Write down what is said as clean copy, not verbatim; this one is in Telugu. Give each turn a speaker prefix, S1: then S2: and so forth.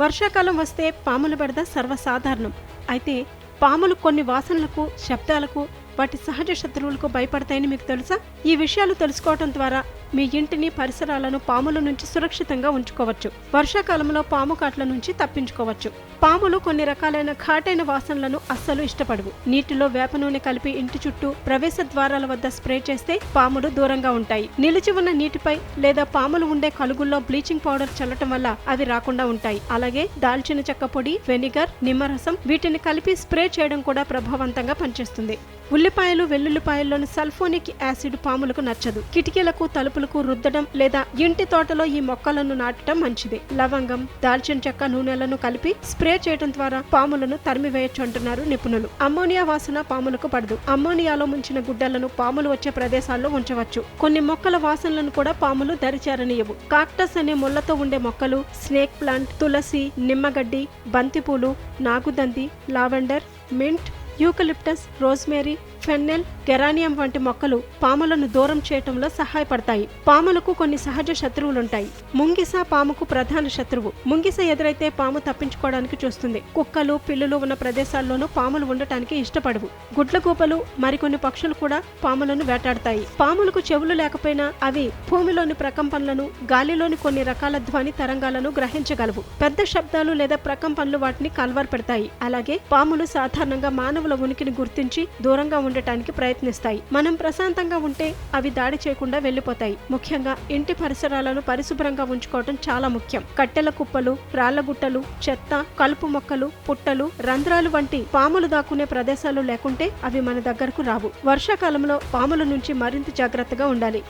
S1: వర్షాకాలం వస్తే పాముల బెడద సర్వసాధారణం. అయితే పాములు కొన్ని వాసనలకు, శబ్దాలకు, వాటి సహజ శత్రువులకు భయపడతాయని మీకు తెలుసా? ఈ విషయాలు తెలుసుకోవడం ద్వారా మీ ఇంటిని, పరిసరాలను పాముల నుంచి సురక్షితంగా ఉంచుకోవచ్చు. వర్షాకాలంలో పాము కాట్ల నుంచి తప్పించుకోవచ్చు. పాములు కొన్ని రకాలైన ఘాటైన వాసనలను అస్సలు ఇష్టపడవు. నీటిలో వేప నూనె కలిపి ఇంటి చుట్టూ ప్రవేశ ద్వారాల వద్ద స్ప్రే చేస్తే పాములు దూరంగా ఉంటాయి. నిలిచి ఉన్న నీటిపై లేదా పాములు ఉండే కలుగుల్లో బ్లీచింగ్ పౌడర్ చల్లటం వల్ల అవి రాకుండా ఉంటాయి. అలాగే దాల్చిన చెక్క పొడి, వెనిగర్, నిమ్మరసం వీటిని కలిపి స్ప్రే చేయడం కూడా ప్రభావవంతంగా పనిచేస్తుంది. ఉల్లిపాయలు, వెల్లుల్లిపాయల్లోని సల్ఫోనిక్ యాసిడ్ పాములకు నచ్చదు. కిటికీలకు, తలుపులకు రుద్దడం లేదా ఇంటి తోటలో ఈ మొక్కలను నాటడం మంచిది. లవంగం, దాల్చిన చెక్క నూనెలను కలిపి స్ప్రే చేయడం ద్వారా పాములను తరిమివేయొచ్చు అంటున్నారు నిపుణులు. అమ్మోనియా వాసన పాములకు పడదు. అమ్మోనియాలో ముంచిన గుడ్డలను పాములు వచ్చే ప్రదేశాల్లో ఉంచవచ్చు. కొన్ని మొక్కల వాసనలను కూడా పాములు దరిచేరనీయవు. కాక్టస్ అనే ముళ్లతో ఉండే మొక్కలు, స్నేక్ ప్లాంట్, తులసి, నిమ్మగడ్డి, బంతిపూలు, నాగుదంది, lavender, mint, eucalyptus, rosemary, fennel, geranium వంటి మొక్కలు పాములను దూరం చేయటంలో సహాయపడతాయి. పాములకు కొన్ని సహజ శత్రువులుంటాయి. ముంగిస పాముకు ప్రధాన శత్రువు. ముంగిస ఎదురైతే పాము తప్పించుకోవడానికి చూస్తుంది. కుక్కలు, పిల్లులు ఉన్న ప్రదేశాల్లోనూ పాములు ఉండటానికి ఇష్టపడవు. గుడ్లగూపలు, మరికొన్ని పక్షులు కూడా పాములను వేటాడతాయి. పాములకు చెవులు లేకపోయినా అవి భూమిలోని ప్రకంపనలను, గాలిలోని కొన్ని రకాల ధ్వని తరంగాలను గ్రహించగలవు. పెద్ద శబ్దాలు లేదా ప్రకంపనలు వాటిని కలవరపెడతాయి. అలాగే పాములు సాధారణంగా మానవుల ఉనికిని గుర్తించి దూరంగా ఉండటానికి ప్రయత్నిస్తాయి. మనం ప్రశాంతంగా ఉంటే అవి దాడి చేయకుండా వెళ్లిపోతాయి. ముఖ్యంగా ఇంటి పరిసరాలను పరిశుభ్రంగా ఉంచుకోవడం చాలా ముఖ్యం. కట్టెల కుప్పలు, రాళ్లగుట్టలు, చెత్త, కలుపు మొక్కలు, పుట్టలు, రంధ్రాలు వంటి పాములు దాక్కునే ప్రదేశాలు లేకుంటే అవి మన దగ్గరకు రావు. వర్షాకాలంలో పాముల నుంచి మరింత జాగ్రత్తగా ఉండాలి.